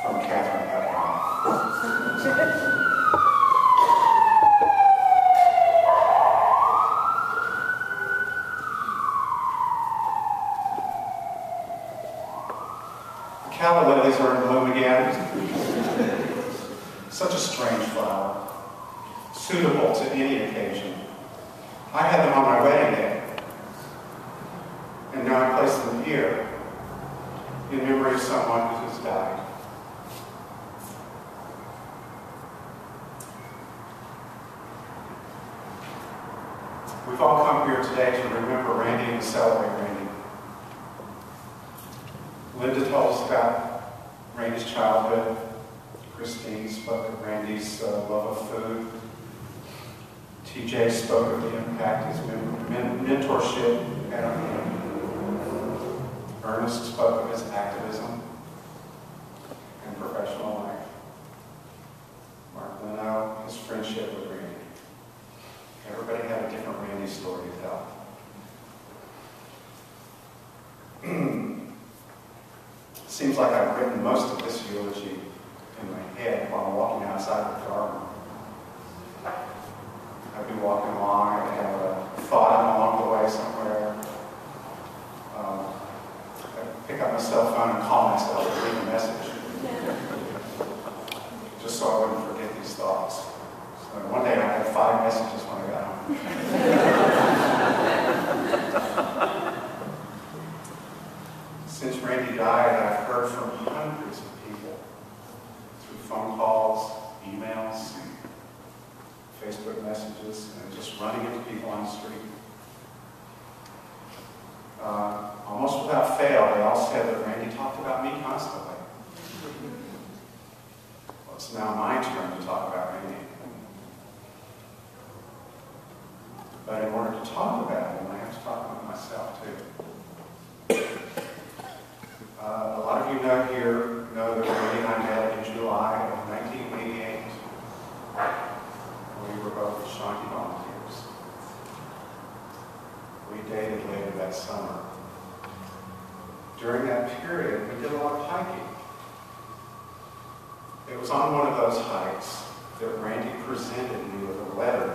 from Catherine Putnam. Calla lilies are in bloom again. Such a strange flower, suitable to any occasion. I had them on my wedding day, and now I place them here in memory of someone who has died. We've all come here today to remember Randy and celebrate Randy. Linda told us about Randy's childhood. Christine spoke of Randy's love of food. TJ spoke of the impact his mentorship had on him. Ernest spoke of his activism and professional life. Mark Leno, his friendship with Randy. Everybody had a different Randy story to tell. Seems like I've written most of this eulogy in my head while I'm walking outside the garden. I'd be walking along, I'd have a thought along the way somewhere. I'd pick up my cell phone and call myself and leave a message. Just so I wouldn't forget these thoughts. So one day I had 5 messages when I got home. Since Randy died, I've heard from hundreds of people through phone calls, emails, Facebook messages, and just running into people on the street. Almost without fail, they all said that Randy talked about me constantly. Well, it's now my turn to talk about Randy. But in order to talk about him, I have to talk about myself too. A lot of you know that Randy and I met in July of 1988. We were both Shawnee volunteers. We dated later that summer. During that period, we did a lot of hiking. It was on one of those hikes that Randy presented me with a letter.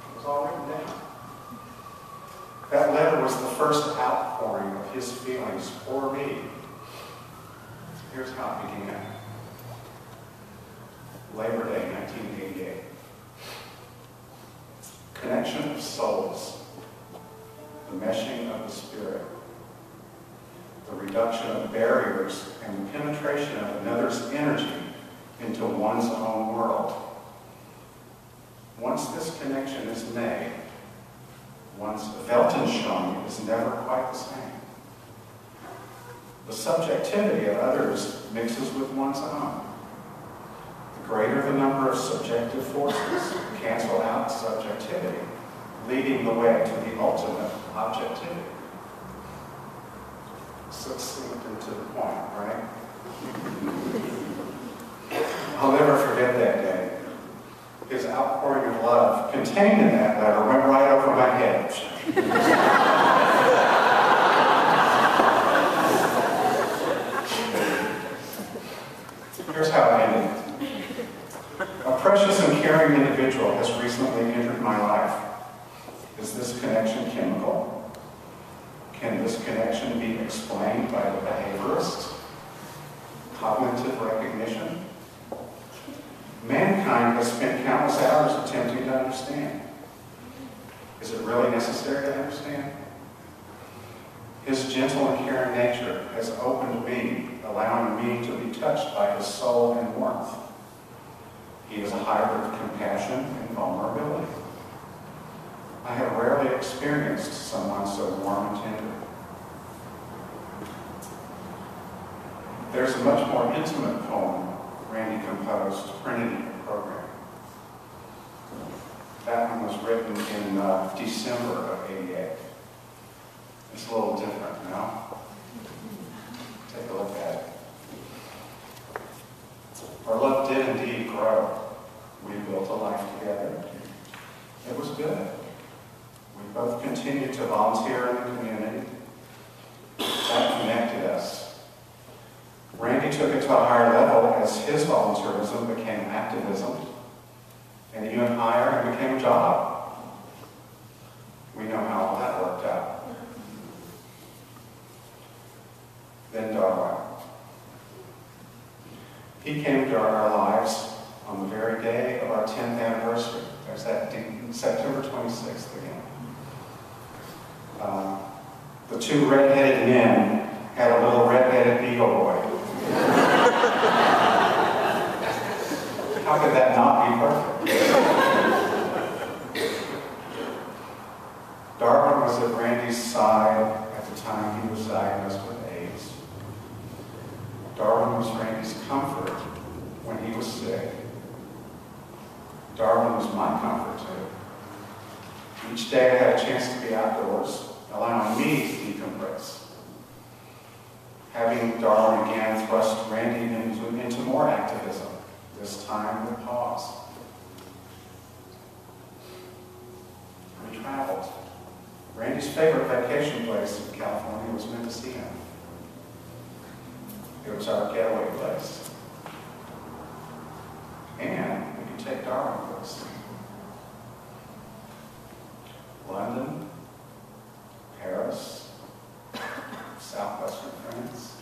It was all written down. That letter was the first outpouring of his feelings for me. Here's how it began. Labor Day, 1988. Connection of souls. The meshing of the spirit. The reduction of barriers and the penetration of another's energy into one's own world. Once this connection is made, one's Weltanschauung is never quite the same. The subjectivity of others mixes with one's own. The greater the number of subjective forces cancel out subjectivity, leading the way to the ultimate objectivity. Succinct and to the point, right? I'll never forget that day. His outpouring of love contained in that letter went right over my head. Here's how it ended. A precious and caring individual has recently entered my life. Is this connection chemical? Can this connection be explained by the behaviorist? Cognitive recognition? Mankind has spent countless hours attempting to understand. Is it really necessary to understand? His gentle and caring nature has opened me, allowing me to be touched by his soul and warmth. He is a hybrid of compassion and vulnerability. I have rarely experienced someone so warm and tender. There's a much more intimate poem Randy composed, printed in the program. That one was written in December of '88. It's a little different now. Take a look at it. Our love did indeed grow. We built a life together. It was good. We both continued to volunteer in the community. That connected us. Randy took it to a higher level as his volunteerism became activism, and even higher and became a job. We know how all that worked out. Then Darwin. He came to our lives on the very day of our 10th anniversary. There's that September 26th again. The two red-headed men had a little red-headed beagle boy. How could that not be perfect? Darwin was at Randy's side at the time he was diagnosed with AIDS. Darwin was Randy's comfort when he was sick. Darwin was my comfort too. Each day I had a chance to be outdoors, allowing me to decompress. Having Darwin again thrust Randy into more activism, this time with pause. We traveled. Randy's favorite vacation place in California was Mendocino. It was our getaway place. And we could take Darwin with us. London, Paris, southwestern France,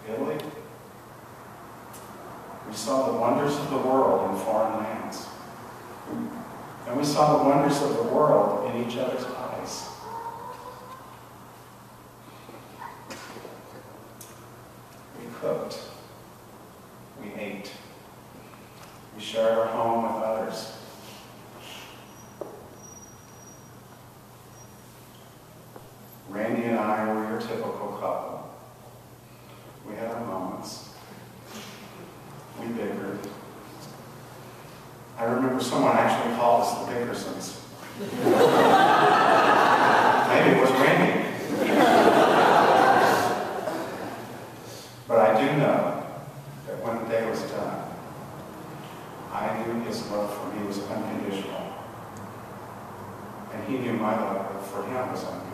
Italy. We saw the wonders of the world in foreign lands. And we saw the wonders of the world in each other's eyes. We cooked. We ate. We shared our home with others. Randy and I were your typical couple. We had our moments. We bickered. I remember someone actually called us the Bickersons. Maybe it was Randy. But I do know that when the day was done, I knew his love for me was unconditional. And he knew my love for him was unconditional.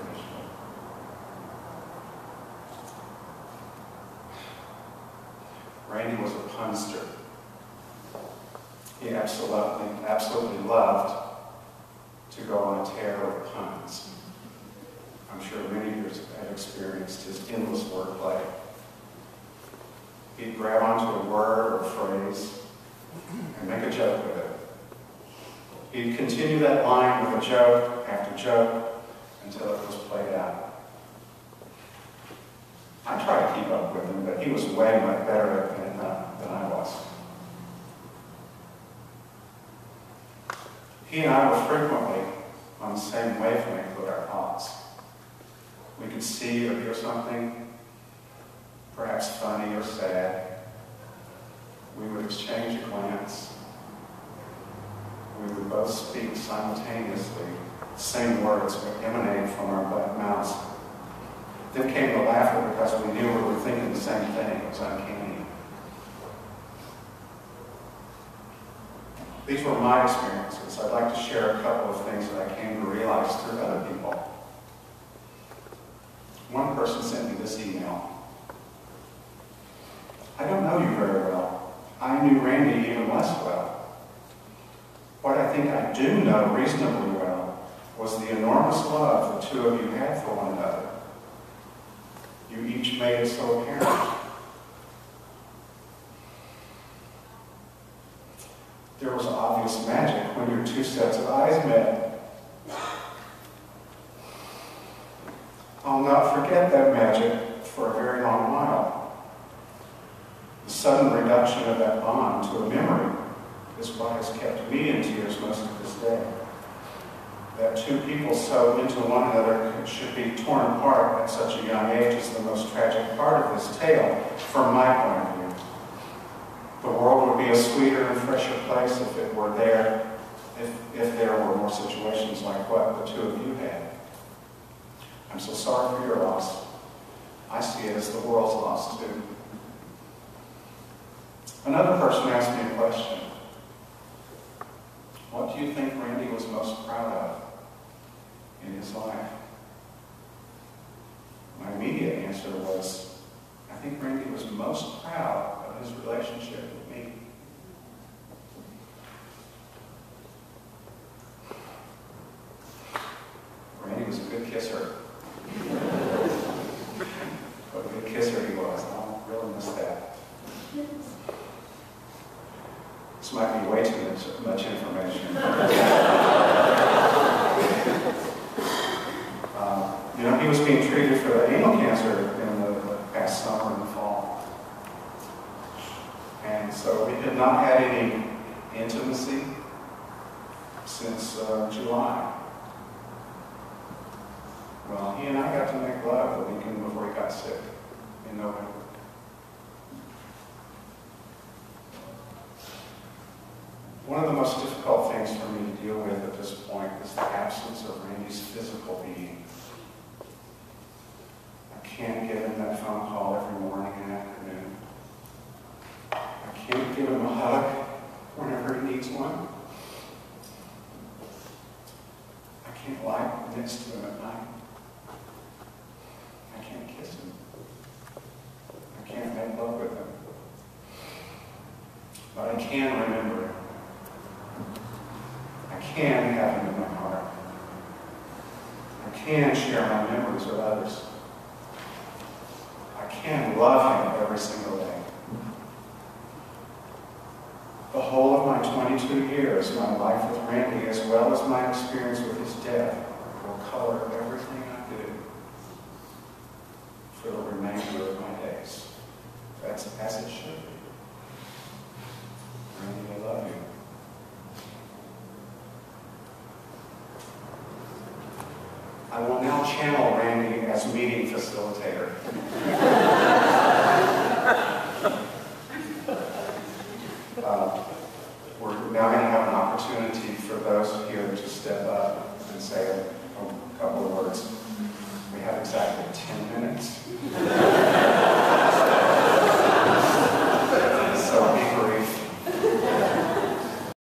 Randy was a punster. He absolutely loved to go on a tear of puns. I'm sure many of you have experienced his endless wordplay. He'd grab onto a word or phrase and make a joke with it. He'd continue that line with a joke after joke until it was played out. I tried to keep up with him, but he was way much better at it than I was. He and I were frequently on the same wavelength with our thoughts. We could see or hear something, perhaps funny or sad. We would exchange a glance. We would both speak simultaneously. The same words would emanate from our mouths. Then came the laughter because we knew we were thinking the same thing. It was uncanny. These were my experiences. I'd like to share a couple of things that I came to realize through other people. One person sent me this email. I don't know you very well. I knew Randy even less well. What I think I do know reasonably well was the enormous love the two of you had for one another. You each made it so apparent. There was obvious magic when your two sets of eyes met. I'll not forget that magic for a very long while. The sudden reduction of that bond to a memory is what has kept me in tears most of this day. That two people so into one another should be torn apart at such a young age is the most tragic part of this tale, from my point of view. The world would be a sweeter and fresher place if it were there, if there were more situations like what the two of you had. I'm so sorry for your loss. I see it as the world's loss too. Another person asked me a question. What do you think Randy was most proud of in his life? My immediate answer was, I think Randy was most most proud of his relationship with me. Randy was a good kisser. What a good kisser he was. I really miss that. This might be way too much information. You know, he was being treated for anal cancer in the past summer and the fall. And so we had not had any intimacy since July. Well, he and I got to make love the weekend before he got sick in November. One of the most difficult things for me to deal with at this point is the absence of Randy's physical being. I can't give him that phone call every morning and afternoon. I can't give him a hug whenever he needs one. I can't lie next to him at night. I can't kiss him. I can't make love with him. But I can remember him. I can have him in my heart. I can share my memories with others. I can love him every single day. The whole of my 22 years, my life with Randy, as well as my experience with his death, will color everything I do for the remainder of my days. That's as it should be. Randy, I love you. I will now channel Randy as meeting facilitator. We're now going to have an opportunity for those here to step up and say a couple of words. We have exactly 10 minutes.